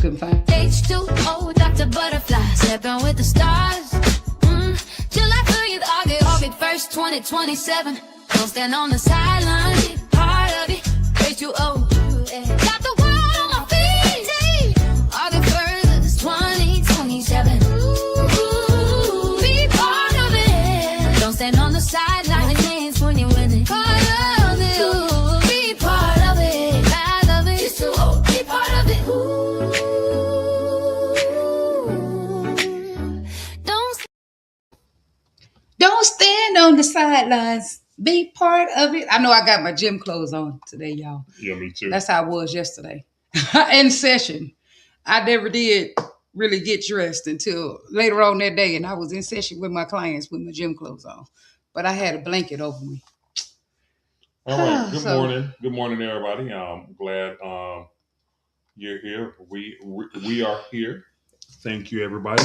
couldn't find H2O, Dr. Butterfly, stepping with the stars. July 30th, August 1st, 2027. Don't stand on the sideline, be part of it. H2O, got the world on my feet. August 1st, 2027. Be part of it. Don't stand on the sideline, hands when you're winning. Part of it, be part of it. Part of it, H2O, be part of it. Don't stand on the sidelines. Be part of it. I know I got my gym clothes on today, y'all. Yeah, me too. That's how I was yesterday. In session. I never did really get dressed until later on that day. And I was in session with my clients with my gym clothes on. But I had a blanket over me. All right. Good morning. Good morning, everybody. I'm glad you're here. We are here. Thank you, everybody.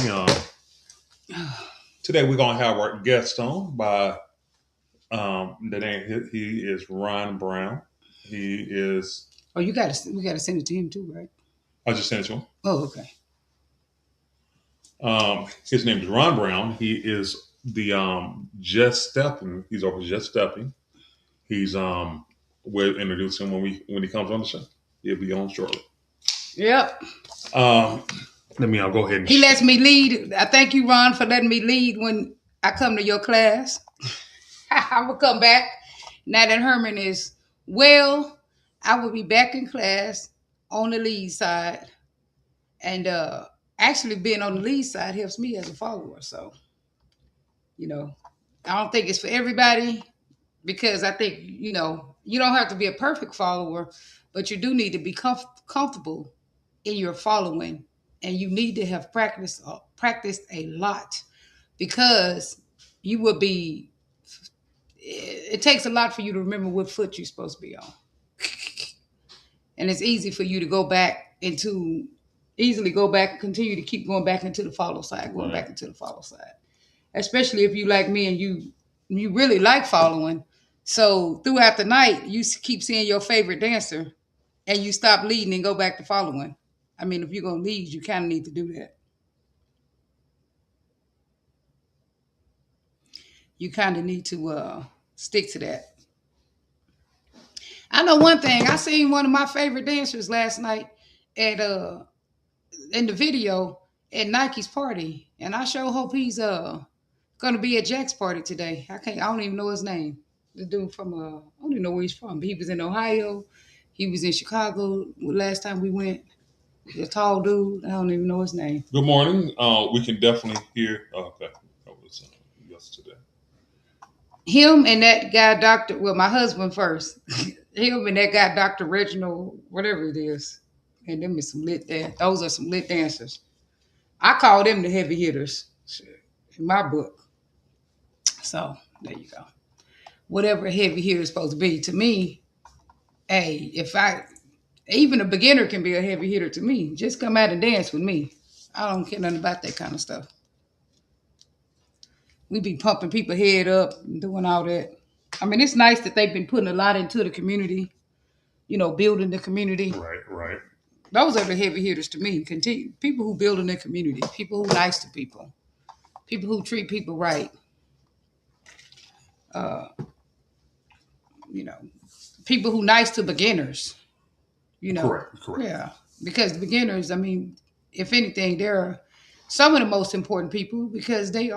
Today we're gonna have our guest on by the name. He is Ron Brown. He is. Oh, we gotta send it to him too, right? I just sent it to him. Oh, okay. His name is Ron Brown. He is the Just Stepping. He's over Just Stepping. He's we'll introduce him when he comes on the show. He'll be on shortly. Yep. I'll go ahead and he lets me lead. I thank you, Ron, for letting me lead when I come to your class. I will come back now that Herman is well. I will be back in class on the lead side, and actually being on the lead side helps me as a follower. So, I don't think it's for everybody, because I think you don't have to be a perfect follower, but you do need to be comfortable in your following. And you need to have practiced a lot, because you will be. It takes a lot for you to remember what foot you're supposed to be on, and it's easy for you to continue to keep going back into the follow side, back into the follow side, especially if you like me and you really like following. So throughout the night, you keep seeing your favorite dancer, and you stop leading and go back to following. I mean, if you're going to lead, you kind of need to do that. You kind of need to stick to that. I know one thing. I seen one of my favorite dancers last night at in the video at Nike's party, and I sure hope he's going to be at Jack's party today. I don't even know his name. The dude from I don't even know where he's from, but he was in Ohio. He was in Chicago last time we went. The tall dude, I don't even know his name. Good morning. We can definitely hear. Okay, that was yesterday. Him and that guy, my husband first. Him and that guy, Dr. Reginald, whatever it is. And them is some those are some lit dancers. I call them the heavy hitters in my book. So there you go. Whatever a heavy hitter is supposed to be to me. Hey, even a beginner can be a heavy hitter to me. Just come out and dance with me. I don't care nothing about that kind of stuff. We be pumping people head up and doing all that. I mean, it's nice that they've been putting a lot into the community, building the community. Right. Those are the heavy hitters to me. People who build in their community, people who nice to people who treat people right. People who nice to beginners. Correct. Yeah, because the beginners, I mean, if anything, they're some of the most important people, because they're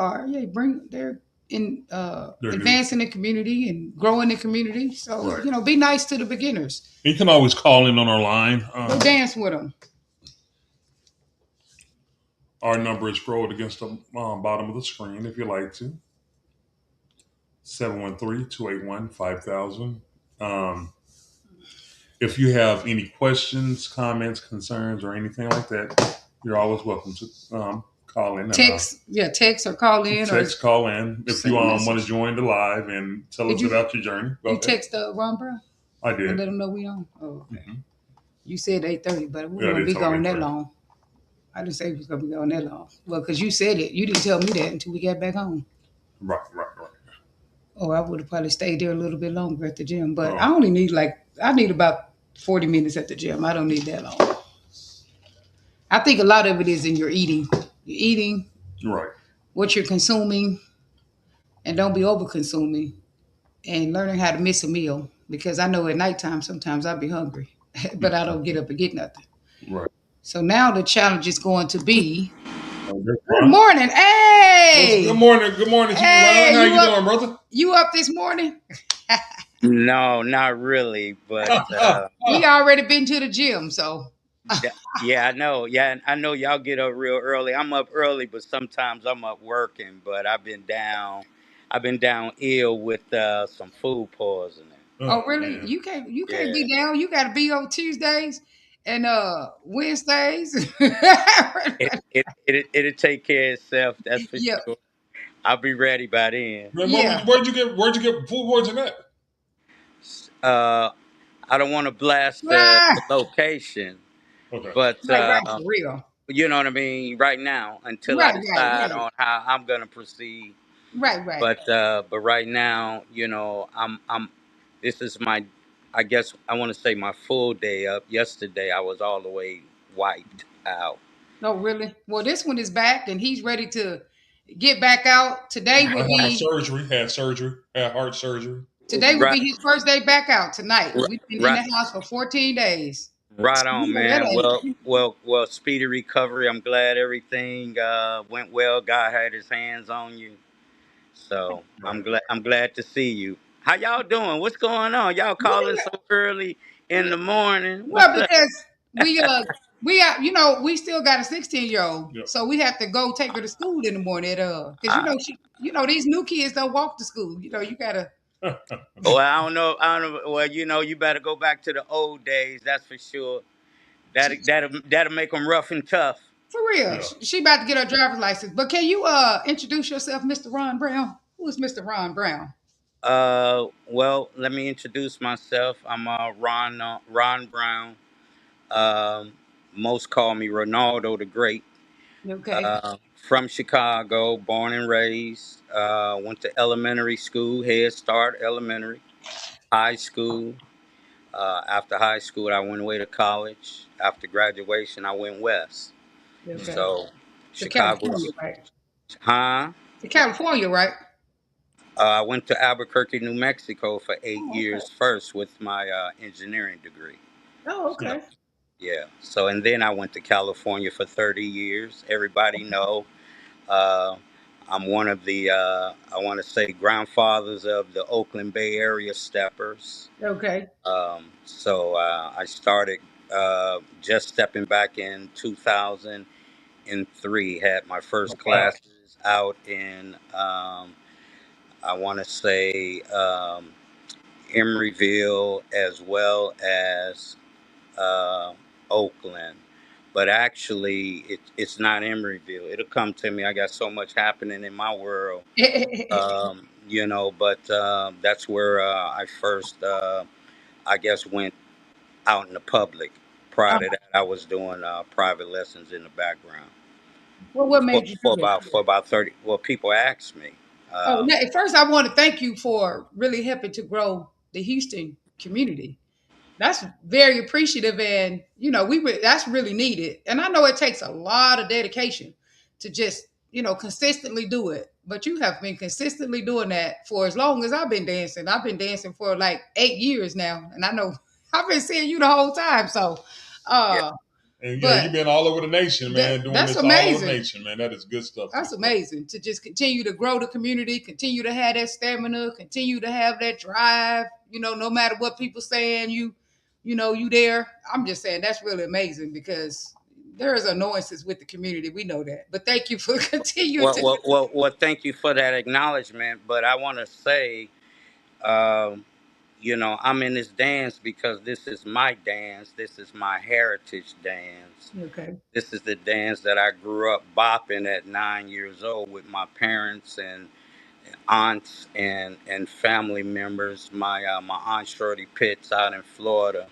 advancing the community and growing the community. So, right. Be nice to the beginners. You can always call in on our line. Go dance with them. Our number is scrolled against the bottom of the screen if you like to. 713-281-5000. If you have any questions, comments, concerns, or anything like that, you're always welcome to call in. Text or call in. Call in. If you want to join the live and tell us about your journey. Go ahead. Text Ron Brown? I did. And let them know we on? Oh, okay. Mm-hmm. You said 8:30, but we won't be going that long. I didn't say we was going to be going that long. Well, because you said it. You didn't tell me that until we got back home. Right. Or I would have probably stayed there a little bit longer at the gym. But I need about 40 minutes at the gym. I don't need that long. I think a lot of it is in your eating. You're eating, Right. what you're consuming, and don't be over consuming, and learning how to miss a meal. Because I know at nighttime sometimes I'll be hungry, but I don't get up and get nothing. Right. So now the challenge is going to be That's good Ron. morning. Good Hey! morning. Good morning to you, Hey, Ron. How you you up? doing, brother? You up this morning? No, not really, but We already been to the gym, so yeah, I know. Yeah, I know y'all get up real early. I'm up early, but sometimes I'm up working. But I've been down. I've been down ill with some food poisoning. oh Oh really? man. You can't Yeah, be down. You gotta be on Tuesdays and Wednesdays. it'll take care of itself. That's for Yeah, sure. I'll be ready by then. Man, yeah. where'd you get food poison at? Uh, I don't want to blast Ah, the location, Okay. but right, for real. you know what I mean. Right now, until I Right, right, decide right, on how I'm gonna proceed. right, right. But right now, I'm this is my, I guess I want to say my full day up. Yesterday I was all the way wiped out. No, really. Well, this one is back, and he's ready to get back out. Today I will had be surgery. Had heart surgery. Right, his first day back out tonight. right, We've been in right, the house for 14 days. right You on, know that man. ain't. Well. Speedy recovery. I'm glad everything went well. God had His hands on you, so Right. I'm glad to see you. How y'all doing? What's going on? Y'all calling so early in the morning? Well, What's up? because we still got a 16-year-old, Yep. so we have to go take her to school in the morning. Because these new kids don't walk to school. You gotta Well, I don't know. I don't know. Well, you better go back to the old days. That's for sure. That'll make them rough and tough. for real. Yeah. She about to get her driver's license. But can you introduce yourself, Mr. Ron Brown? Who is Mr. Ron Brown? Well, let me introduce myself. I'm Ron Brown. Um, Most call me Ronaldo the Great. Okay. From Chicago, born and raised. Went to elementary school, Head Start Elementary, high school. After high school, I went away to college. After graduation, I went west. Okay. So, To California, Chicago's, right? huh? To California, right? I went to Albuquerque, New Mexico for 8 years Oh, first with my engineering degree. Yeah. okay. Yeah. So, and then I went to California for 30 years. Everybody know uh, I'm one of the, I want to say, grandfathers of the Oakland Bay Area Steppers. Okay. I started just stepping back in 2003. Had my Oh, first wow. classes out in, I want to say, Emeryville as well as uh, Oakland. But actually, it's not Emeryville. It'll come to me. I got so much happening in my world, but that's where I first, I guess, went out in the public. Prior to that, I was doing private lessons in the background Well, what for, made you for do that? about for about 30. Well, people ask me. Oh, Uh, yeah. First, I want to thank you for really helping to grow the Houston community. That's very appreciative, and that's really needed. And I know it takes a lot of dedication to just consistently do it. But you have been consistently doing that for as long as I've been dancing. I've been dancing for like 8 years now, and I know I've been seeing you the whole time. So, yeah, uh, And yeah, but you've been all over the nation, man, doing that's this all over the amazing. nation, man. That is good stuff. That's amazing to just continue to grow the community, continue to have that stamina, continue to have that drive. No matter what people saying, you there. I'm just saying that's really amazing because there is annoyances with the community. We know that, but thank you for continuing to. Thank you for that acknowledgement. But I want to say, um, I'm in this dance because this is my dance. This is my heritage dance. Okay. This is the dance that I grew up bopping at 9 years old with my parents and aunts and family members. My aunt Shorty Pitts out in Florida.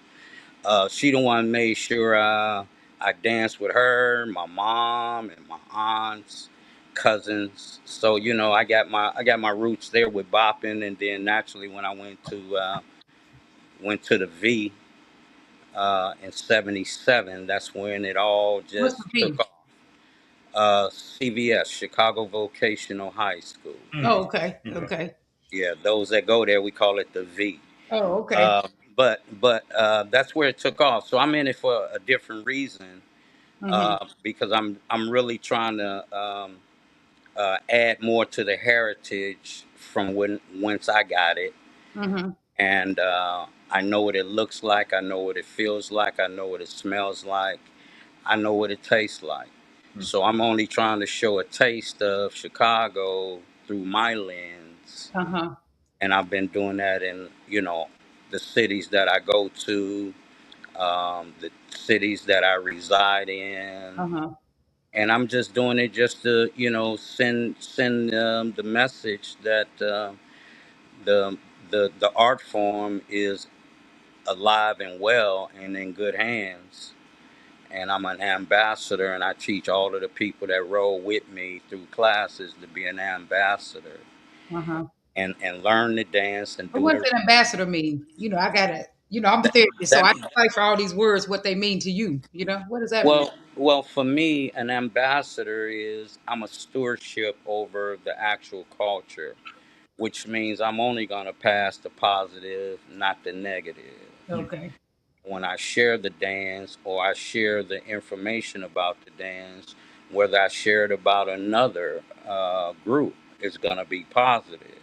She the one made sure I danced with her, my mom, and my aunts, cousins. So I got my roots there with bopping, and then naturally when I went to the V, in '77. That's when it all What's just the took fee? off. CVS, Chicago Vocational High School. Oh, Mm. okay. Okay. Okay. Yeah, those that go there, we call it the V. Oh, okay. Uh, but that's where it took off. So I'm in it for a different reason, Mm-hmm. because I'm really trying to add more to the heritage from whence I got it, Mm-hmm. and I know what it looks like. I know what it feels like. I know what it smells like. I know what it tastes like. Mm. So I'm only trying to show a taste of Chicago through my lens, Uh-huh. and I've been doing that in the cities that I go to, the cities that I reside in, Uh-huh. and I'm just doing it just to send the message that the the art form is alive and well and in good hands. And I'm an ambassador, and I teach all of the people that roll with me through classes to be an ambassador Uh-huh. and learn to dance and But do what it. does an ambassador mean? I gotta, I'm a That, therapist, so that I decipher all these words, what they mean to you. What does that mean? well, for me, an ambassador is I'm a stewardship over the actual culture, which means I'm only gonna pass the positive, not the negative. Okay. When I share the dance or I share the information about the dance, whether I share it about another group, it's gonna be positive.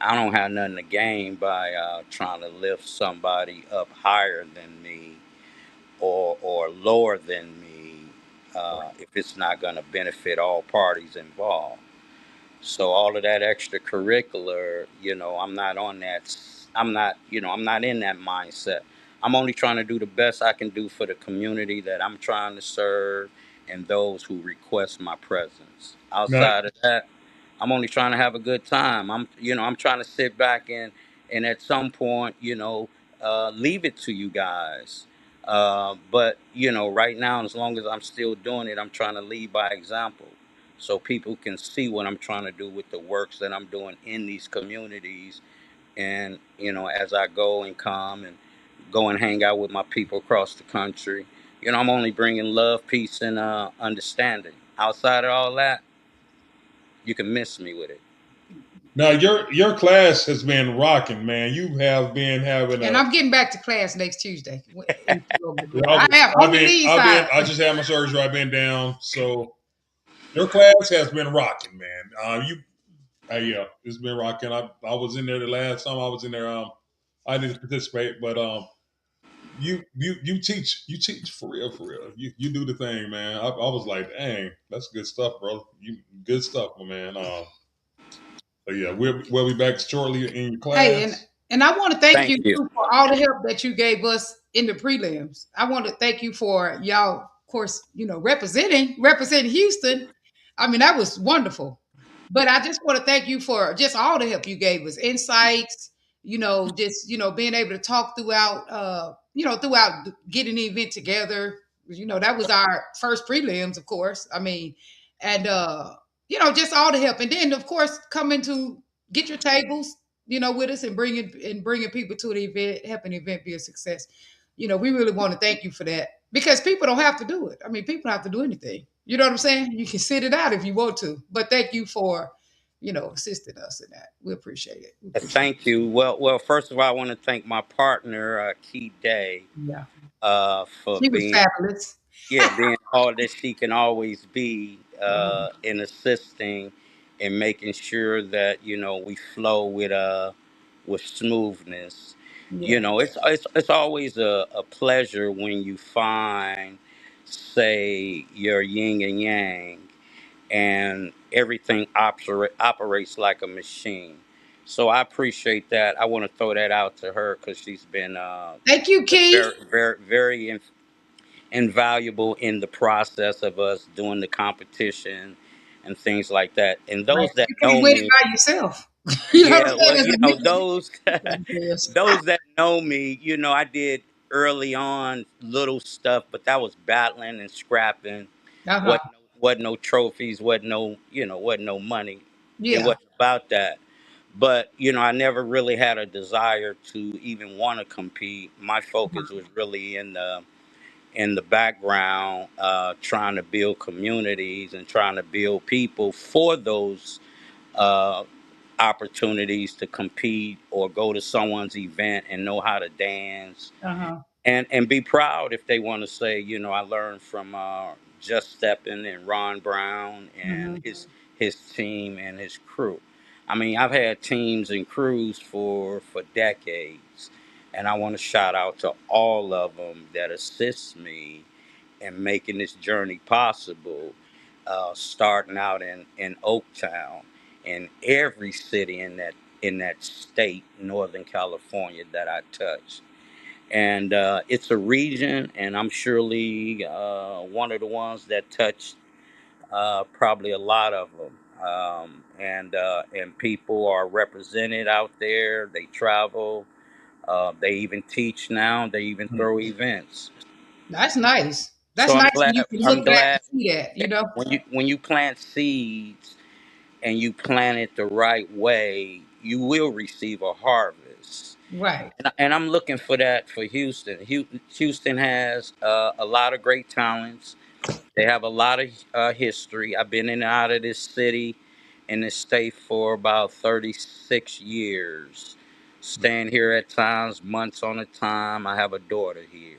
I don't have nothing to gain by trying to lift somebody up higher than me or lower than me if it's not gonna benefit all parties involved. So all of that extracurricular, I'm not on that. I'm not in that mindset. I'm only trying to do the best I can do for the community that I'm trying to serve and those who request my presence. Now, Outside of that, I'm only trying to have a good time. I'm trying to sit back and at some point, leave it to you guys. But right now, as long as I'm still doing it, I'm trying to lead by example so people can see what I'm trying to do with the works that I'm doing in these communities. And as I go and come and go and hang out with my people across the country, I'm only bringing love, peace, and understanding. Outside of all that, you can miss me with it. now, your class has been rocking, man. You have been having And a. I'm getting back to class next Tuesday. I I was, have on the lead side. I just had my surgery. I've been down, so your class has been rocking, man. Yeah, it's been rocking. I was in there the last time I was in there. I didn't participate, but you teach for real, for real. You do the thing, man. I was like, dang, that's good stuff, bro. You good stuff, my man. So yeah, we'll be back shortly in your Hey, and class. and I want to thank Thank you you. too for all the help that you gave us in the prelims. I want to thank you for y'all, of course, representing Houston. I mean, that was wonderful. But I just want to thank you for just all the help you gave us, insights, just being able to talk throughout getting the event together. That was our first prelims, of course. I mean, and just all the help. And then of course coming to get your tables, with us and bringing people to the event, helping the event be a success. We really want to thank you for that because people don't have to do it. I mean, people don't have to do anything. You know what I'm saying? You can sit it out if you want to, but thank you for, assisting us in that. We appreciate it. We appreciate Thank you. Well, first of all, I want to thank my partner, Key Day, it. Yeah. for She was being fabulous. being all that she can always be Uh-huh. in assisting and making sure that we flow with smoothness. Yeah. It's always a pleasure when you find, say, your yin and yang, and everything operates like a machine. So I appreciate that. I want to throw that out to her because she's been Thank you, very, Key. very, very invaluable in the process of us doing the competition and things like that. And Right. those that You can't know win it me, by yourself. You know what yeah, I'm well, saying? As a those mix. those that know me, I did early on little stuff, but that was battling and scrapping. Uh-huh. Wasn't no trophies, wasn't no money. It Yeah. wasn't about that. But I never really had a desire to even want to compete. My focus was really in the background, trying to build communities and trying to build people for those uh, opportunities to compete or go to someone's event and know how to dance Uh-huh. and be proud if they want to say, I learned from Just Steppin' and Ron Brown and Hmm. his team and his crew. I mean, I've had teams and crews for decades, and I want to shout out to all of them that assist me in making this journey possible. Starting out in Oaktown, in every city in that state, Northern California, that I touched, and it's a region, and I'm surely one of the ones that touched probably a lot of them. And people are represented out there. They travel. They even teach now. They even throw events. That's nice. That's So I'm nice when glad. you can I'm look back glad and see that, you know? when you plant seeds and you plant it the right way, you will receive a harvest. Right. And I'm looking for that for Houston. Houston has a lot of great talents. They have a lot of history. I've been in and out of this city in this state for about 36 years. Staying here at times, months on a time. I have a daughter here.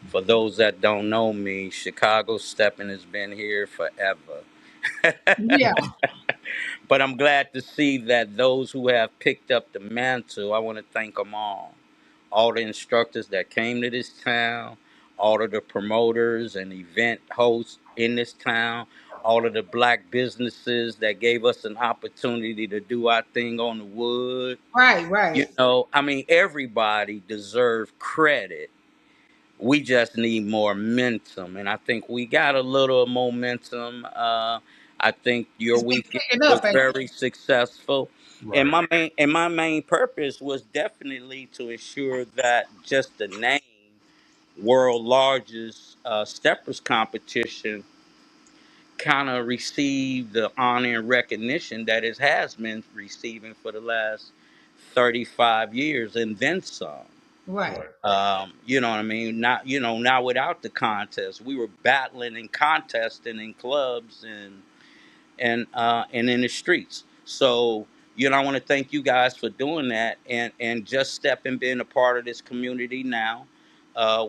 For those that don't know me, Chicago Steppin' has been here forever. Yeah. But I'm glad to see that those who have picked up the mantle, I want to thank them all the instructors that came to this town, all of the promoters and event hosts in this town, all of the black businesses that gave us an opportunity to do our thing on the wood. Right, right. I mean, everybody deserves credit. We just need more momentum, and I think we got a little momentum. I think your It's been weekend picking was up, ain't it? very successful, and Right. my main purpose was definitely to ensure that just the name world largest steppers competition kind of received the honor and recognition that it has been receiving for the last 35 years and then some. Right. Right. You know what I mean? Not now without the contest, we were battling and contesting in clubs and in the streets. So I want to thank you guys for doing that and just stepping being a part of this community now.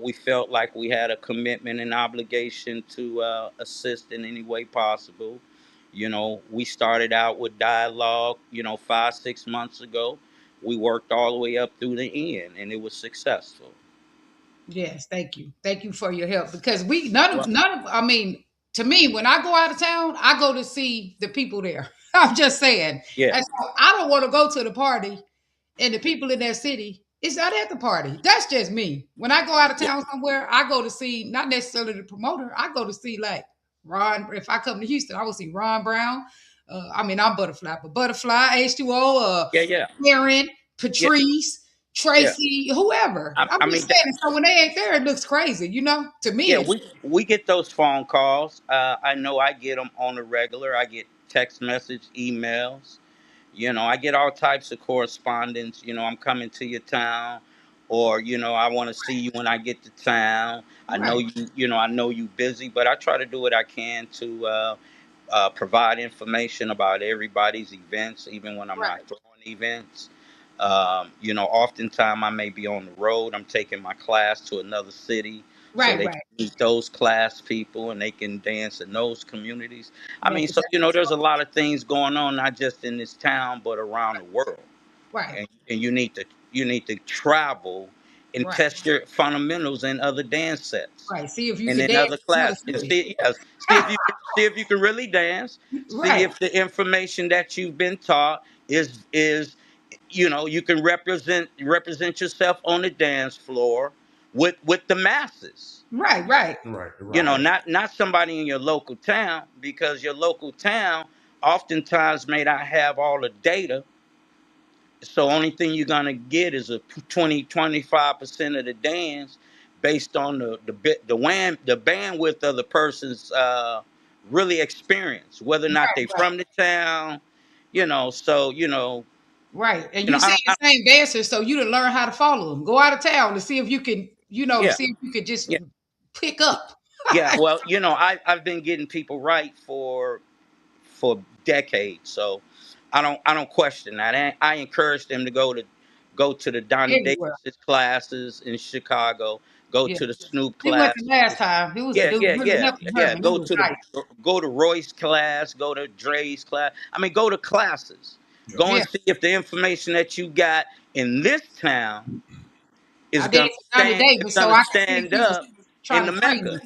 We felt like we had a commitment and obligation to assist in any way possible. We started out with dialogue. 5 6 months ago. We worked all the way up through the end, and it was successful. Yes, thank you. Thank you for your help because Right. I mean, to me, when I go out of town, I go to see the people there. I'm just saying. Yeah. And so I don't want to go to the party and the people in that city is not at the party. That's just me. When I go out of Yeah. town somewhere, I go to see not necessarily the promoter. I go to see like Ron. If I come to Houston, I will see Ron Brown. I mean, I'm Butterfly, but Butterfly, H2O, Yeah. Yeah. Karen, Yeah. Patrice, Yeah. Tracy, whoever. I'm I just mean, saying. So when they ain't there, it looks crazy, you know. To me, yeah, it's we get those phone calls. I know I get them on the regular. I get text message, emails. I get all types of correspondence. I'm coming to your town, or I want to see you when I get to town. I know right, you. I know you busy, but I try to do what I can to provide information about everybody's events, even when I'm not right, throwing events. Oftentimes I may be on the road. I'm taking my class to another city so right, they can right. meet those class people and they can dance in those communities. I Make mean, it so happen. there's a lot of things going on, not just in this town, but around the world. Right, And you need to travel and right, test your fundamentals in other dance sets right. See if you and could in dance other in another class and city. see if you can really dance. See Right, if the information that you've been taught is you can represent yourself on the dance floor with the masses. right, right, Right. Right. Not somebody in your local town, because your local town oftentimes may not have all the data. So only thing you're gonna get is a 20-25% of the dance based on the bandwidth of the person's really experience, whether or not they right, from the town. So Right. And You know, you I see don't. the same dancers, so you to learn how to follow them. Go out of town to see if you can, Yeah, see if you could just yeah, pick up. yeah. Well, I've been getting people right for decades, so I don't question that. And I encourage them to go to the Donnie Everywhere. Davis classes in Chicago, go Yeah. to the Snoop He went the classes. last time. He was a Yeah, dude yeah, really yeah, helping yeah. Herman. He was nice. Go to Roy's class, go to Dre's class. I mean, go to classes. Yeah. Go Yeah. and see if the information that you got in this town I is danced gonna with Donnie stand is Davis, so gonna I could see if stand he was up in trying the to train Mecca. me.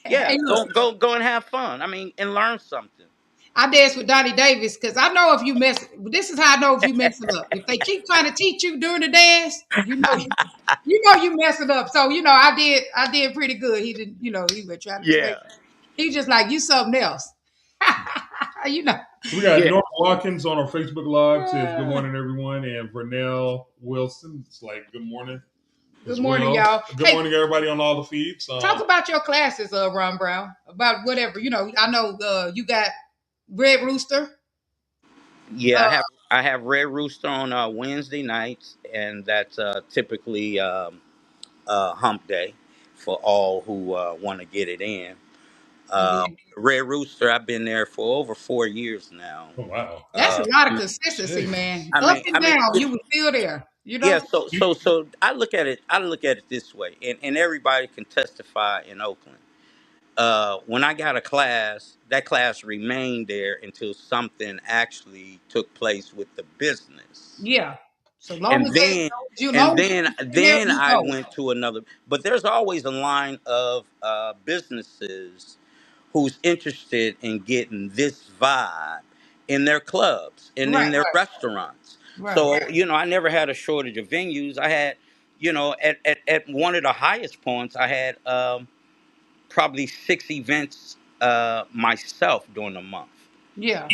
Yeah, Hey, look, go and have fun. I mean, and learn something. I danced with Donnie Davis because I know if you mess. This is how I know if you messing up. If they keep trying to teach you during the dance, you messing up. So I did pretty good. He didn't, he was trying to train. Yeah, He just like you something else. you know. So we got yeah. North Watkins on our Facebook Live says good morning everyone, and Vernell Wilson it's like good morning Good as morning, well. y'all. Good Hey, morning everybody on all the feeds. talk about your classes, Ron Brown. About whatever. I know you got Red Rooster. Yeah, Uh, I have Red Rooster on Wednesday nights, and that's typically Hump Day for all who want to get it in. and Uh, then Red Rooster, I've been there for over 4 years now. Oh wow. that's a Uh, lot of consistency, Jeez. man. I Up mean, and down, you were still there. yeah. So I look at it. I look at it this way, and everybody can testify in Oakland. When I got a class, that class remained there until something actually took place with the business. Yeah. So long and as then long as you in there, then you I go. went to another. But there's always a line of businesses who's interested in getting this vibe in their clubs and Right, in their restaurants. right, So I never had a shortage of venues. I had, at one of the highest points, I had probably 6 events myself during the month. yeah.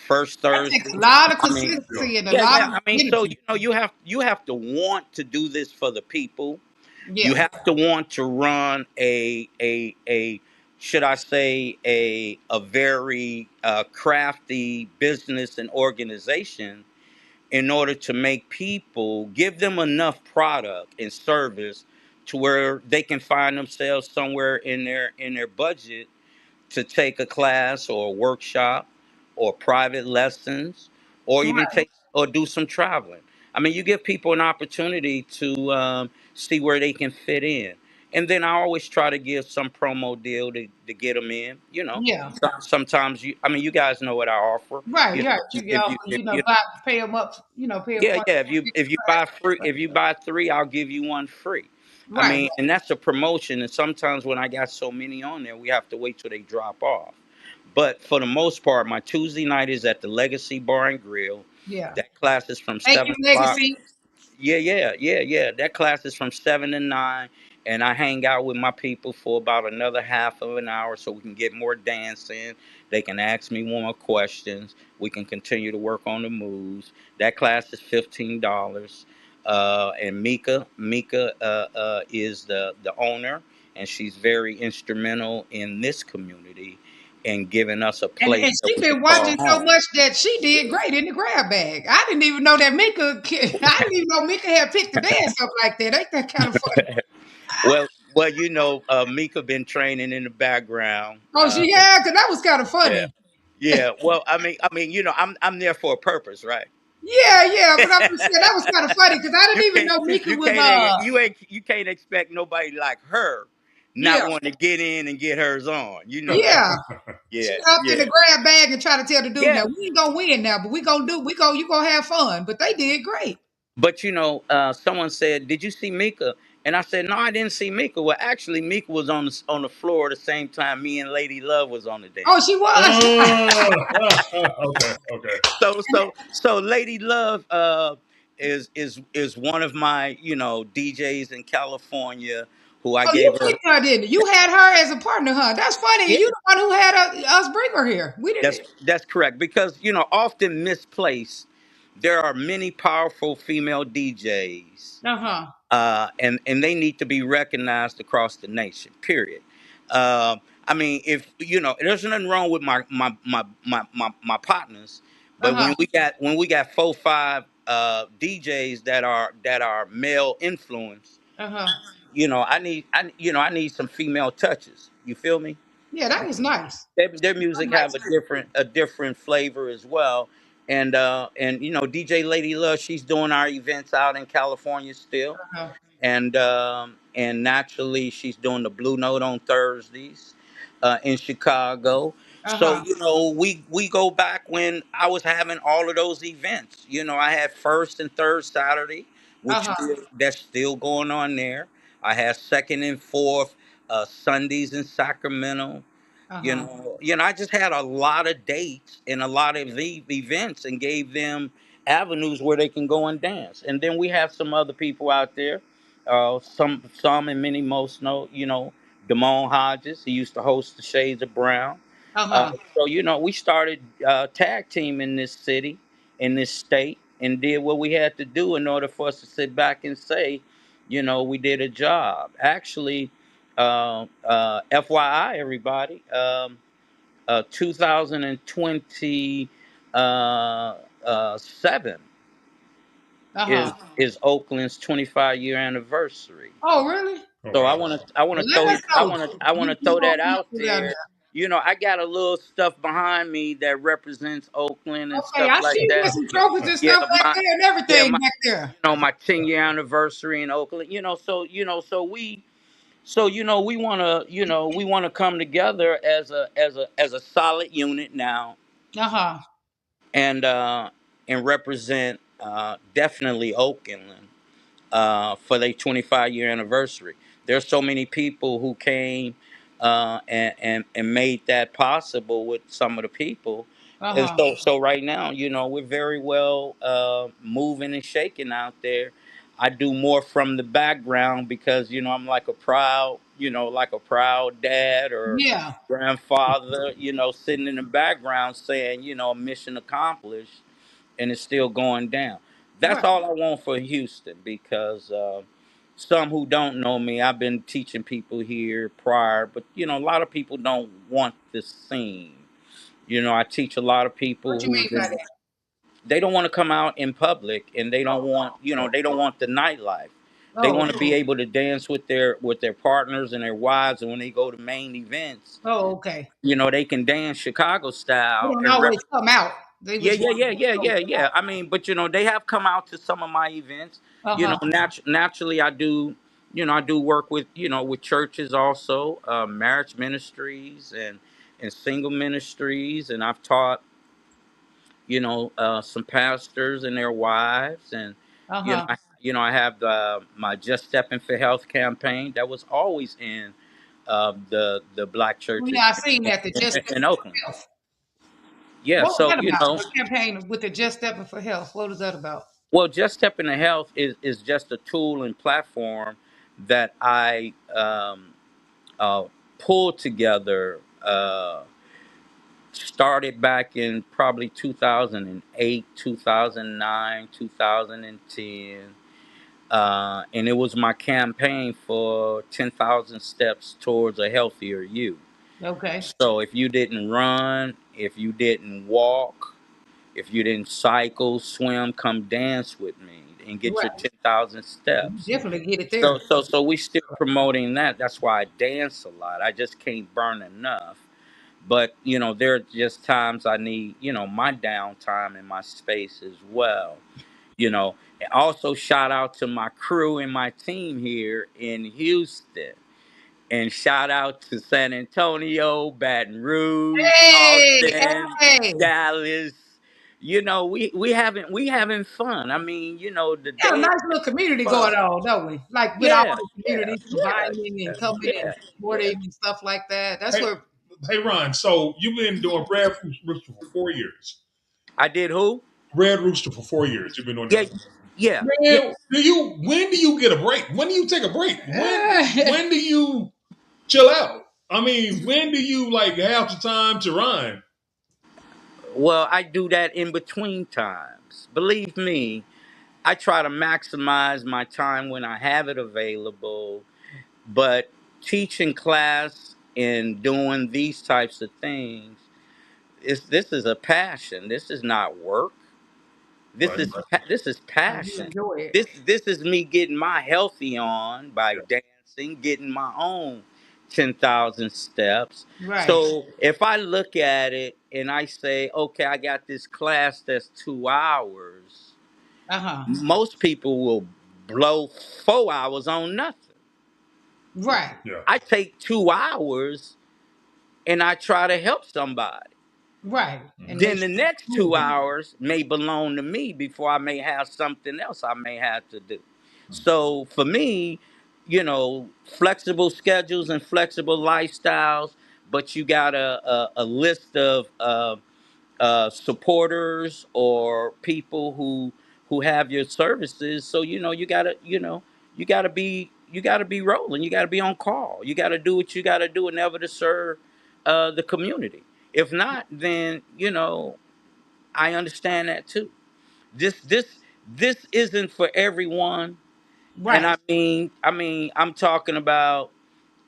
First That takes a Thursday. lot of I mean, Yeah. consistency and a yeah, lot yeah. of I mean, so energy. you have to want to do this for the people. You Yeah, have to want to run a should I say a very crafty business and organization in order to make people give them enough product and service to where they can find themselves somewhere in their budget to take a class or a workshop or private lessons or even right. take or do some traveling. I mean, you give people an opportunity to see where they can fit in. And then I always try to give some promo deal to get them in. Yeah, Sometimes you guys know what I offer. right. You Yeah, know, you, if you, if you pay them up. Pay them yeah, for. yeah. If you buy three, I'll give you one free. I Right. mean, and that's a promotion. And sometimes when I got so many on there, we have to wait till they drop off. But for the most part, my Tuesday night is at the Legacy Bar and Grill. Yeah. That class is from Thank you, 7 o'clock. Legacy. Yeah, yeah, yeah, yeah. That class is from 7 to 9, and I hang out with my people for about another half of an hour so we can get more dancing. They can ask me more questions. We can continue to work on the moves. That class is $15. And Mika is the owner, and she's very instrumental in this community and giving us a And place that she we can been call watching so home. much that she did great in the grab bag. I didn't even know that Mika. I didn't even know Mika had picked the dance up like that. Ain't that kind of funny? Well, Mika been training in the background. Oh, she had, because that was kind of Yeah, funny. yeah. Well, I'm there for a purpose, right? Yeah, yeah, but I'm just saying that was kind of funny because I you didn't even can't, know Mika you was. can't, you ain't, you can't expect nobody like her not Yeah, wanting to get in and get hers on. yeah. She Yeah, hopped in yeah, the grab bag and tried to tell the dude, yeah. "Now we ain't gonna win now, but you gonna have fun." But they did great. But someone said, "Did you see Mika?" And I said, "No, I didn't see Mika." Well, actually, Mika was on the floor at the same time me and Lady Love was on the Oh, dance she floor. was. Okay, okay. So Lady Love is one of my DJs in California who I Oh, you gave her. picked her, didn't you? You had her as a partner, huh? That's funny. And Yeah, you the one who had us bring her here. We that's didn't. that's correct because often misplaced. There are many powerful female DJs, Uh huh. and they need to be recognized across the nation. Period. I mean, if there's nothing wrong with my partners, Uh but huh. when we got 4, 5. DJs that are male influence. Uh-huh. I need some female touches. You feel me? Yeah, that was nice. Their That's music have nice too. a different flavor as well. And DJ Lady Love, she's doing our events out in California still, Uh-huh. and naturally she's doing the Blue Note on Thursdays in Chicago. So Uh-huh. we go back when I was having all of those events. I had first and third Saturday, which Uh-huh. that's still going on there. I had second and fourth Sundays in Sacramento. Uh-huh. I just had a lot of dates and a lot of events and gave them avenues where they can go and dance. And then we have some other people out there, some and many most know, Damone Hodges. He used to host the Shades of Brown. Uh-huh. So we started tag team in this city, in this state, and did what we had to do in order for us to sit back and say, we did a job. Actually, FYI, everybody, 2027 Uh-huh. is Oakland's 25-year anniversary. Oh, really? Oh So wow. I want Well, to let throw us know. I want We to throw that gonna out go down there. there. I got a little stuff behind me that represents Oakland and Okay, stuff I like see you got that. some trophies and Yeah, stuff back there and yeah, everything my back there. 10-year anniversary in Oakland. So we want to come together as a solid unit now, Uh-huh. and represent definitely Oakland for their 25-year anniversary. There's so many people who came and made that possible with some of the people. And Uh-huh. so right now, we're very well moving and shaking out there. I do more from the background because I'm like a proud dad or Yeah. grandfather, sitting in the background saying, mission accomplished, and it's still going down. That's Right. all I want for Houston because some who don't know me, I've been teaching people here prior, but a lot of people don't want this scene. I teach a lot of people What you who mean by that? they don't want to come out in public, and they don't want the nightlife. They Oh. want to be able to dance with their partners and their wives, and when they go to main events, Oh, okay. they can dance Chicago They style don't and always come out. They yeah, just yeah, want yeah, to yeah, go. yeah, yeah. I mean, but they have come out to some of my events. Uh-huh. Naturally, I do work with with churches also, marriage ministries and single ministries, and I've taught some pastors and their wives, and Uh-huh. I have my Just Stepping for Health campaign that was always in the black Well, churches yeah, I seen that. The Just in Stepping Oakland. for Health. Yeah, What was so that about? The campaign with the Just Stepping for Health. What was that about? well, Just Step Into Health is just a tool and platform that I uh, pulled together, started back in probably 2008, 2009, 2010. And it was my campaign for 10,000 steps towards a healthier you. Okay. So if you didn't run, if you didn't walk, if you didn't cycle, swim, come dance with me and get your Right. 10,000 You steps. definitely get it there. So we still promoting that. That's why I dance a lot. I just can't burn enough. But there are just times I need my downtime and my space as well. And also shout out to my crew and my team here in Houston. And shout out to San Antonio, Baton Rouge, Hey, Austin, hey. Dallas. We having fun. I mean, the Got a day nice little community fun. going on, don't we? Like with all Yeah, the yeah, communities yeah, combining yeah, and coming and yeah, yeah. supporting and stuff like that. That's Hey, where hey, Ron. So you've been doing Red Rooster for 4 years. I did who? Red Rooster for 4 years. You've been doing Yeah, that. yeah, yeah. Man, when do you get a break? When do you take a break? When do you chill out? I mean, when do you like have the time to run? Well, I do that in between times. Believe me, I try to maximize my time when I have it available. But teaching class and doing these types of things this is a passion. This is not work. This Right. is this is And you passion. enjoy it. This is me getting my healthy on by Yeah. dancing, getting my own 10,000 steps. Right. So if I look at it and I say, okay, I got this class that's 2 hours, Uh-huh. most people will blow 4 hours on nothing. Right. Yeah. I take 2 hours and I try to help somebody. Right. And make Then the sure it's next two moving. hours may belong to me before I may have something else I may have to do. So for me, flexible schedules and flexible lifestyles, but you got a list of supporters or people who have your services. So you gotta be rolling. You gotta be on call. You gotta do what you gotta do in order to serve the community. If not, then I understand that too. This isn't for everyone, and Right. I'm talking about.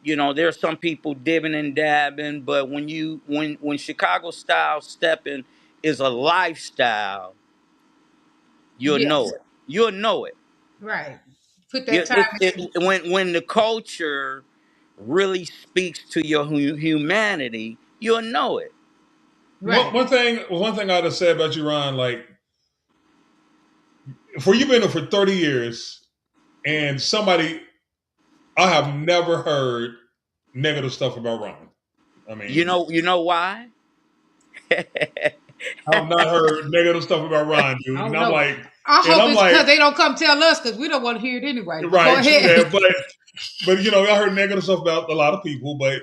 There are some people dibbing and dabbing, but when Chicago style stepping is a lifestyle, you'll Yeah. know it. You'll know it. Right. Put that time in. When the culture really speaks to your humanity, you'll know it. One, Right. one thing I'd have said about you, Ron, like, for you been there for 30 years, and I have never heard negative stuff about Ron. I You mean, know. You know why? I've not heard negative stuff about Ron, dude. I And don't I'm know. like, I and hope I'm it's because like, they don't come tell us because we don't want to hear it anyway. But go right, true ahead. that, but I heard negative stuff about a lot of people, but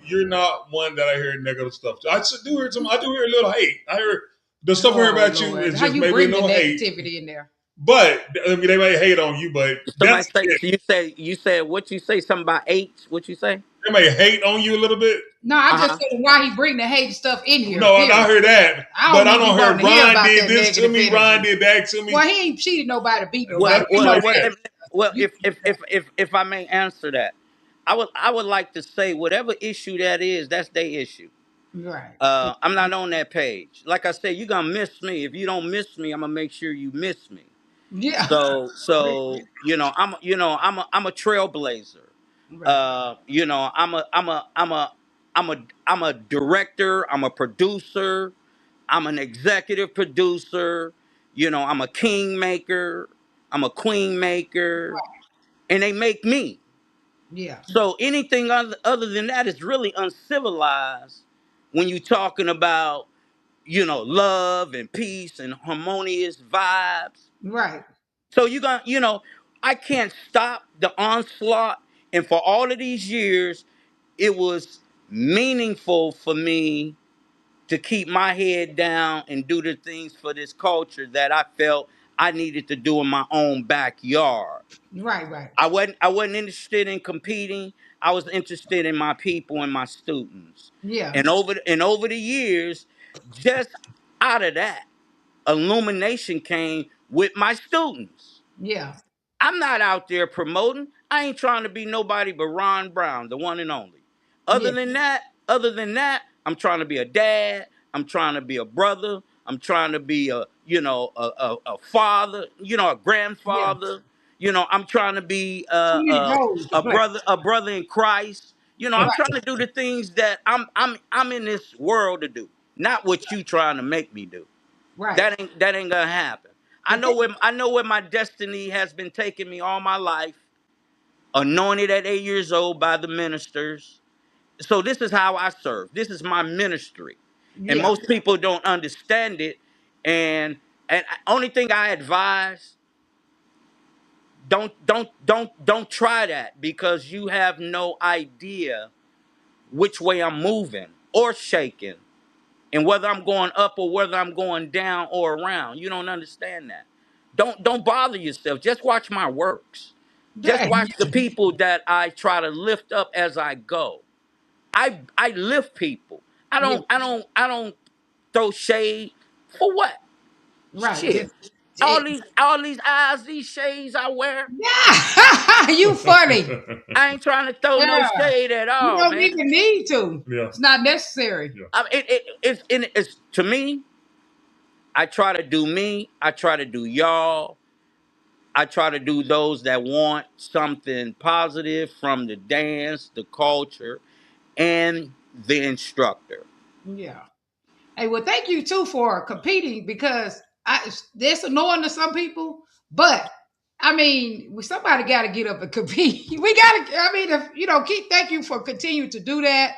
you're not one that I hear negative stuff. I do hear some. I do hear a little hate. I hear the stuff I hear Oh, about you Lord. is How just you maybe a bring the little hate. negativity in there? But I mean, they may hate on you, but Somebody that's say it. you said what you say something about eight. What you say? They may hate on you a little bit. No, I Uh just huh. said why he bring the hate stuff in here. No, I Period. heard that, I but don't I even don't want heard to hear Ron about did that this to negative me. Ron energy. did that to me. Well, he ain't cheated nobody, beat Well, nobody. We well, know Like well, that. that. well You, if I may answer that, I would like to say whatever issue that is, that's their issue. right. I'm not on that page. Like I said, you're gonna miss me. If you don't miss me, I'm gonna make sure you miss me. Yeah. So I'm a trailblazer. Right. I'm a director. I'm a producer. I'm an executive producer. I'm a kingmaker. I'm a queen maker, and they make me. Yeah. So anything other than that is really uncivilized when you're talking about love and peace and harmonious vibes. Right. So I can't stop the onslaught. And for all of these years, it was meaningful for me to keep my head down and do the things for this culture that I felt I needed to do in my own backyard. Right. Right. I wasn't interested in competing. I was interested in my people and my students. Yeah. And over the years, just out of that, illumination came with my students. Yeah. I'm not out there promoting. I ain't trying to be nobody but Ron Brown, the one and only. Yeah. Other than that, I'm trying to be a dad. I'm trying to be a brother. I'm trying to be a father. A Yeah. grandfather. I'm trying to be Too many roles to a play. brother in Christ. I'm Right. trying to do the things that I'm in this world to do, not what you trying to make me do. Right. That ain't gonna happen. I But know where my destiny has been taking me all my life. Anointed at 8 years old by the ministers. So this is how I serve. This is my ministry, and yeah. most people don't understand it. And only thing I advise: don't try that because you have no idea which way I'm moving or shaking, and whether I'm going up or whether I'm going down or around. You don't understand that. Don't bother yourself. Just watch my works. Just Right. watch the people that I try to lift up as I go. I lift people. I Yeah. don't I don't I don't throw shade for what? Right. Shit. Just All these eyes, these shades I wear. yeah. You funny. I ain't trying to throw no Yeah. shade at You all, don't man. even need to. Yeah. It's not necessary. Yeah. I mean, it's to me. I try to do me. I try to do y'all. I try to do those that want something positive from the dance, the culture, and the instructor. Yeah. Hey, well, thank you too for competing because that's annoying to some people, but I mean, somebody got to get up and compete. We got to. I mean, if keep. Thank you for continuing to do that.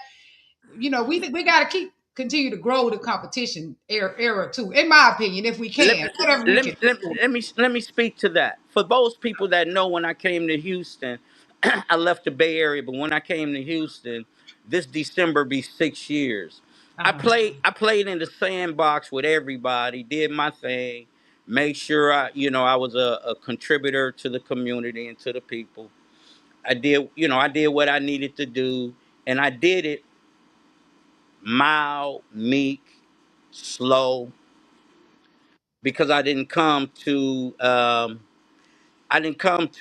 We got to keep continue to grow the competition era too. In my opinion, if we Let can, me whatever we let can. me let me let me, let me speak to that. For those people that know, when I came to Houston, I left the Bay Area, but when I came to Houston, this December be 6 years. Uh-huh. I played in the sandbox with everybody, did my thing, made sure I was a contributor to the community and to the people. I did what I needed to do, and I did it mild, meek, slow, because I didn't come to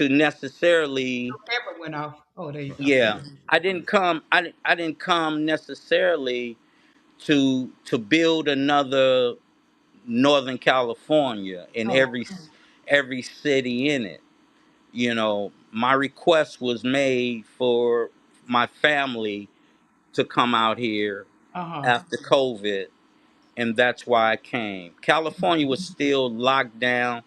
necessarily, Camera went off. Oh, there you go. yeah. I didn't come necessarily to build another Northern California in Oh, every city in it. My request was made for my family to come out here uh-huh. after COVID, and that's why I came. California was still locked down.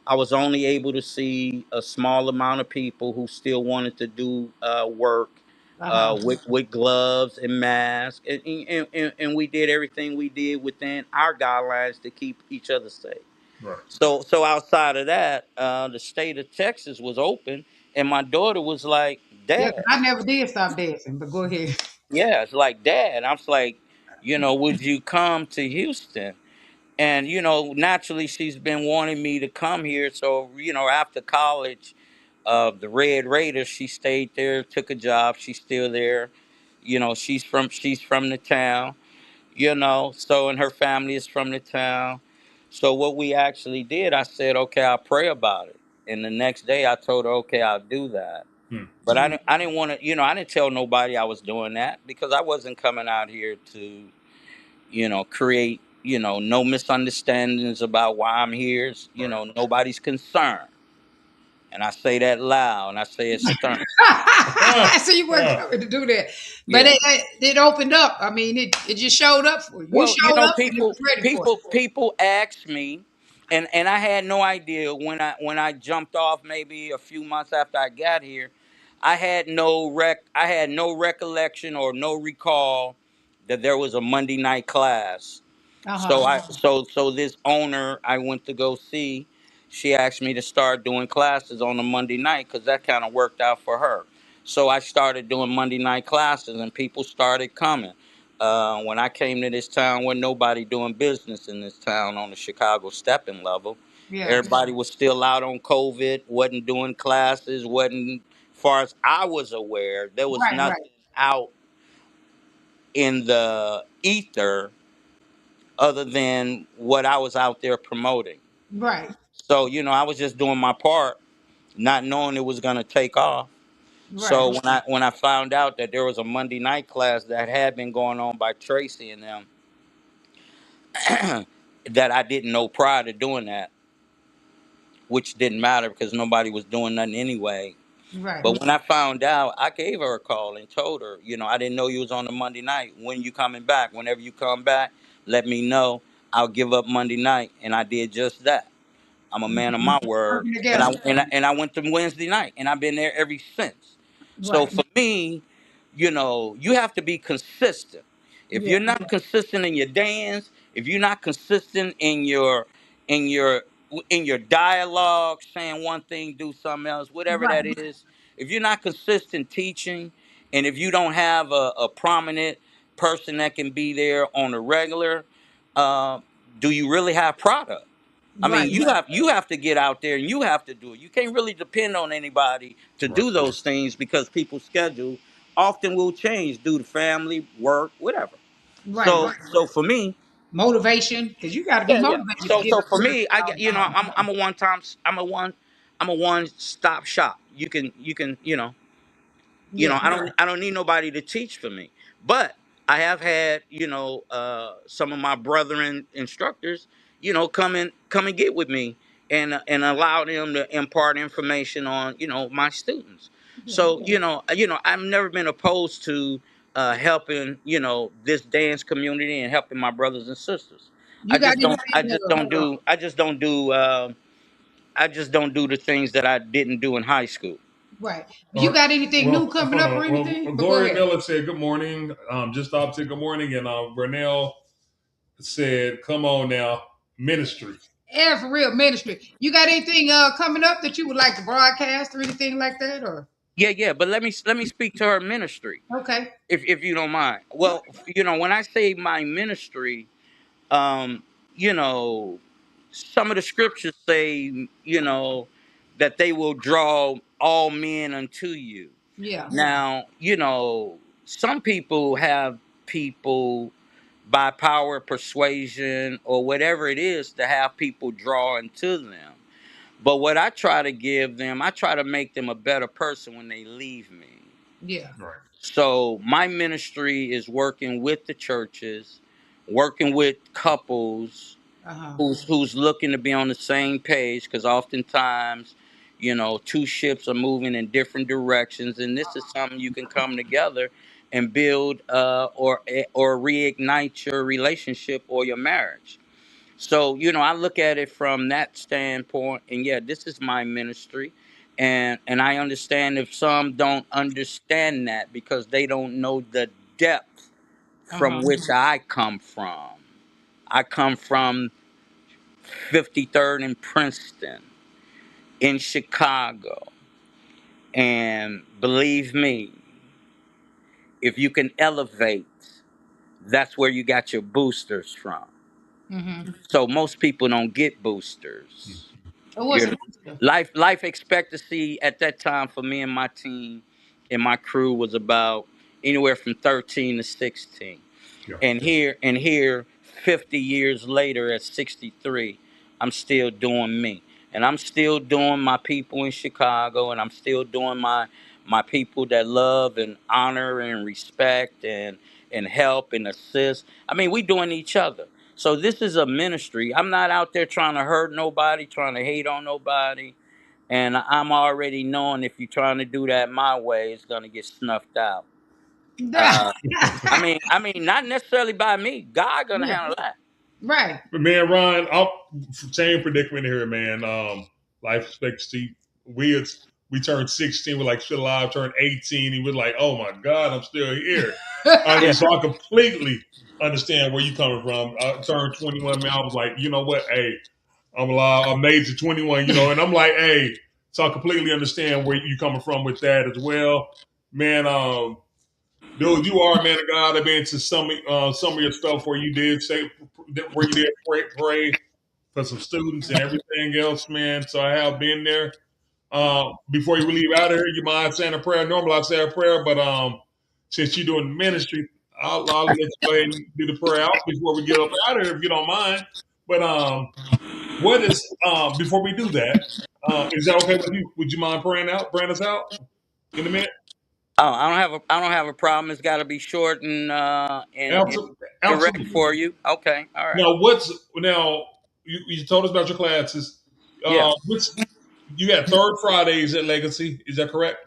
I was only able to see a small amount of people who still wanted to do work Uh-huh. with gloves and masks, and we did everything we did within our guidelines to keep each other safe. Right. So outside of that, the state of Texas was open, and my daughter was like, Yeah, 'cause "Dad." I never did stop dancing, but go ahead. Yeah, it's like, "Dad." I was like, "Would you come to Houston?" And naturally she's been wanting me to come here. So after college, the Red Raiders, she stayed there, took a job. She's still there. She's from the town. So, and her family is from the town. So what we actually did, I said, okay, I'll pray about it. And the next day I told her, okay, I'll do that. Hmm. But I didn't want to, I didn't tell nobody I was doing that, because I wasn't coming out here to create, no misunderstandings about why I'm here. Right. Nobody's concerned. And I say that loud, and I say it stern. So you weren't coming to do that, but Yeah. it opened up. I mean, it just showed up for you. You Well, showed up and it people was ready for people people ask me, and I had no idea when I jumped off maybe a few months after I got here. I had no recollection or no recall that there was a Monday night class. you. Uh So huh. so this owner I went to go see, she asked me to start doing classes on a Monday night, because that kind of worked out for her. So I started doing Monday night classes, and people started coming. When I came to this town, wasn't nobody doing business in this town on the Chicago stepping level. Yeah. Everybody was still out on COVID, wasn't doing classes, wasn't, far as I was aware, there was Right. Right. nothing out in the ether other than what I was out there promoting. Right. So, I was just doing my part, not knowing it was gonna take off. Right. So when I found out that there was a Monday night class that had been going on by Tracy and them, that I didn't know prior to doing that, which didn't matter because nobody was doing nothing anyway. Right. But when I found out, I gave her a call and told her, I didn't know you was on a Monday night. When you coming back? Whenever you come back, let me know. I'll give up Monday night, and I did just that. I'm a man of my word, Working and I together. and I, and I went to Wednesday night, and I've been there ever since. So Right. for me, you have to be consistent. If Yeah. you're not consistent in your dance, if you're not consistent in your in your dialogue, saying one thing, do something else, whatever that Right. is, if you're not consistent teaching, and if you don't have a prominent person that can be there on a regular, uh, do you really have product? I Right. mean, you have to get out there and you have to do it. You can't really depend on anybody to Right. do those things, because people's schedule often will change due to family, work, whatever. Right. So Right. so for me, Motivation, because you got to be yeah, yeah. motivated to So get so up for there me, I all get the time. I'm a one stop shop. Yeah. I don't need nobody to teach for me. But I have had, some of my brethren instructors, come and get with me, and allow them to impart information on my students. Yeah. So I've never been opposed to helping this dance community and helping my brothers and sisters. I You got just don't I anything? just don't do I just don't do I just don't do the things that I didn't do in high school. Right. All You right. got anything Well, new coming hold up or on. Well, anything? But go Gloria ahead. Miller said good morning. Just stopped said good morning, and Vernell said, "Come on now, ministry." Yeah, for real, ministry. You got anything coming up that you would like to broadcast or anything like that? Or Yeah, but let me speak to her ministry, okay. if you don't mind. Well, when I say my ministry, um, you know, some of the scriptures say, that they will draw all men unto you. Yeah. Now, some people have people by power of persuasion or whatever it is to have people draw into them. But what I try to give them, I try to make them a better person when they leave me. Yeah. Right. So my ministry is working with the churches, working with couples Uh-huh. who's looking to be on the same page, because oftentimes, two ships are moving in different directions, and this is something you can come together and build or reignite your relationship or your marriage. So, I look at it from that standpoint, and yeah, this is my ministry. And I understand if some don't understand that because they don't know the depth from Uh-huh. which I come from. I come from 53rd and Princeton in Chicago. And believe me, if you can elevate, that's where you got your boosters from. Mm-hmm. So most people don't get boosters. Oh, what's Your a booster? life expectancy at that time for me and my team and my crew was about anywhere from 13 to 16. Yeah. And here 50 years later at 63, I'm still doing me. And I'm still doing my people in Chicago, and I'm still doing my people that love and honor and respect and help and assist. I mean, we doing each other. So this is a ministry. I'm not out there trying to hurt nobody, trying to hate on nobody. And I'm already knowing if you're trying to do that my way, it's gonna get snuffed out. Uh, I mean, not necessarily by me. God gonna Yeah. handle that. Right. But man, Ron, same predicament here, man. Life expectancy. We turned 16. We're like still alive. Turned 18. He was like, "Oh my God, I'm still here." I mean, Yeah, so I completely understand where you coming from. I turned 21, man. I was like, you know what? Hey, I'm alive. I made it to 21. And I'm like, hey. So I completely understand where you coming from with that as well, man. Dude, you are a man of God. I've been to some of your stuff where you did pray for some students and everything else, man. So I have been there. Before you leave out of here, you mind saying a prayer? Normally I say a prayer, but since you're doing ministry, I'll let you go ahead and do the prayer out before we get up out of here, if you don't mind. But what is before we do that? Is that okay with you? Would you mind praying us out in a minute? oh, I don't have a problem. It's got to be short and Absolutely. direct Absolutely. for you. Okay, all right. Now you told us about your classes. Yeah. Which you got third Fridays at Legacy, is that correct?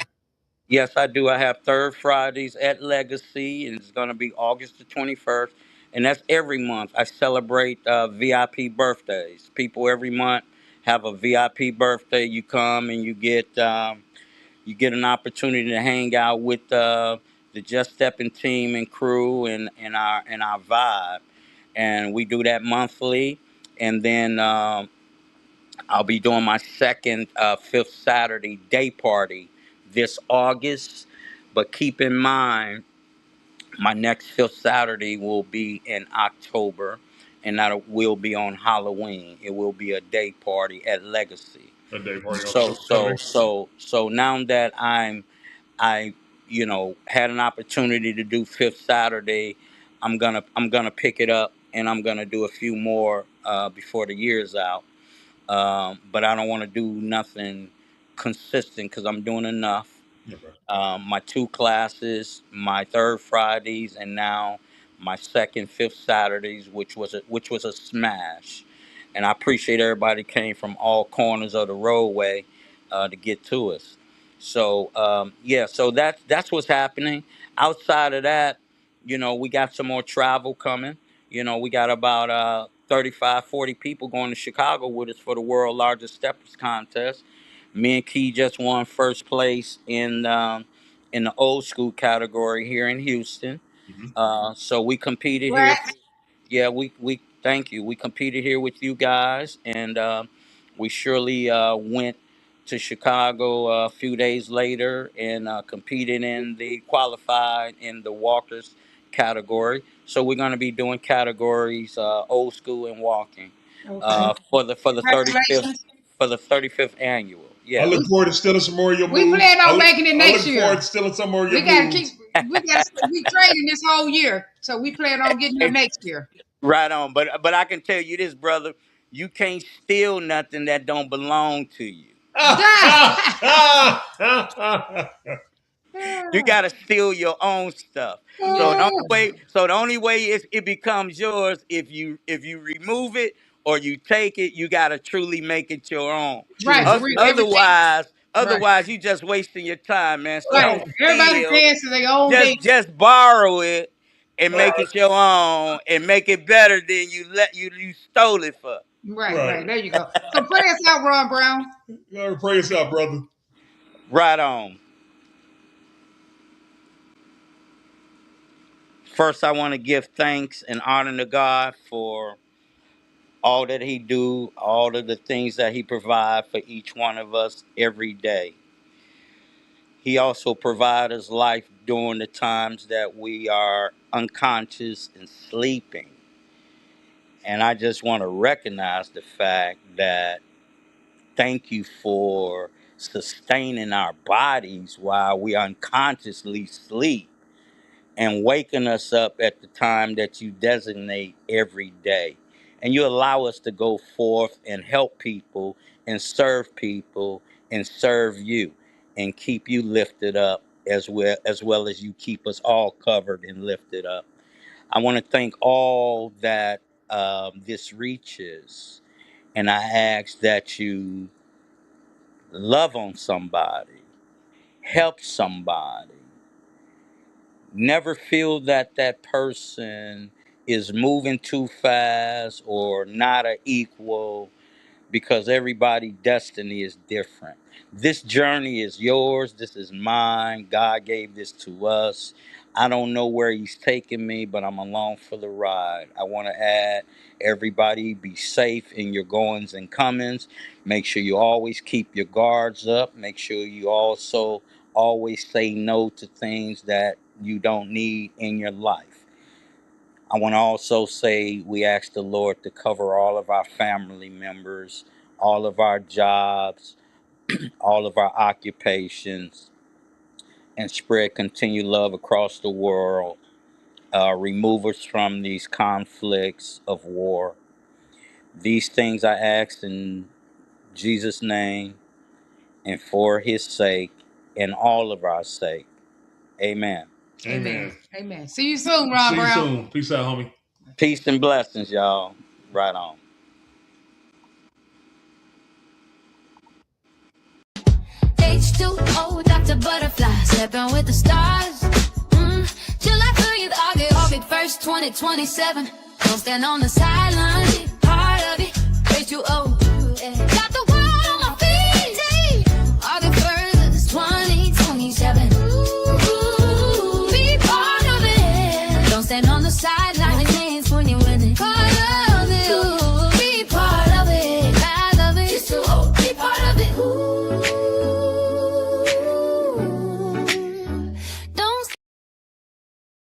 Yes, I do. I have third Fridays at Legacy, and it's gonna be August the 21st, and that's every month. I celebrate VIP birthdays. People every month have a VIP birthday. You come and you get an opportunity to hang out with the Just Stepping team and crew and our vibe, and we do that monthly. And then I'll be doing my second fifth Saturday day party this August. But keep in mind, my next fifth Saturday will be in October, and that will be on Halloween. It will be a day party at Legacy. A day party on So so Saturday. so now that I had an opportunity to do fifth Saturday, I'm gonna pick it up, and I'm gonna do a few more before the year's out. But I don't want to do nothing consistent because I'm doing enough. Okay. My two classes, my third Fridays, and now my second, fifth Saturdays, which was a smash. And I appreciate everybody came from all corners of the roadway to get to us. So yeah, so that's what's happening. Outside of that, we got some more travel coming. We got about 35, 40 people going to Chicago with us for the world largest steppers contest. Me and Key just won first place in the old school category here in Houston. So we competed here. Right. Yeah, we thank you. We competed here with you guys, and we surely went to Chicago a few days later and competed in the qualified in the walkers category. So we're going to be doing categories old school and walking Okay. for the 35th Congratulations. for the 35th annual. I Yeah. look forward to stealing some more of your We moves. plan on I making it next look year. forward to stealing some more of your We gotta moves. we training this whole year. So we plan on getting them next year. Right on, but I can tell you this, brother, you can't steal nothing that don't belong to you. You gotta steal your own stuff. So the only way it becomes yours if you remove it or you take it. You gotta truly make it your own. Right. Everything. Otherwise, you just wasting your time, man. So Right. don't Everybody steal. paying to their own thing. Just borrow it and make it your own and make it better than you stole it for. Right. There you go. So pray us out, Ron Brown. Pray us out, brother. Right on. First, I want to give thanks and honor to God for all that He do, all of the things that He provide for each one of us every day. He also provides us life during the times that we are unconscious and sleeping. And I just want to recognize the fact that thank you for sustaining our bodies while we unconsciously sleep and waking us up at the time that you designate every day. And you allow us to go forth and help people and serve you and keep you lifted up as well as you keep us all covered and lifted up. I want to thank all that this reaches. And I ask that you love on somebody, help somebody. Never feel that person is moving too fast or not an equal, because everybody's destiny is different. This journey is yours. This is mine. God gave this to us. I don't know where He's taking me, but I'm along for the ride. I want to add, everybody be safe in your goings and comings. Make sure you always keep your guards up. Make sure you also always say no to things that you don't need in your life. I want to also say we ask the Lord to cover all of our family members, all of our jobs, all of our occupations, and spread continued love across the world. Remove us from these conflicts of war. These things I ask in Jesus' name and for His sake and all of our sake. Amen. Amen. Amen. See you soon, Ron See you Brown. soon. Peace out, homie. Peace and blessings, y'all. Right on. H2O, Dr. Butterfly, stepping with the stars. July 30th, August 1st, 2027. Don't stand on the sideline, part of it. H2O.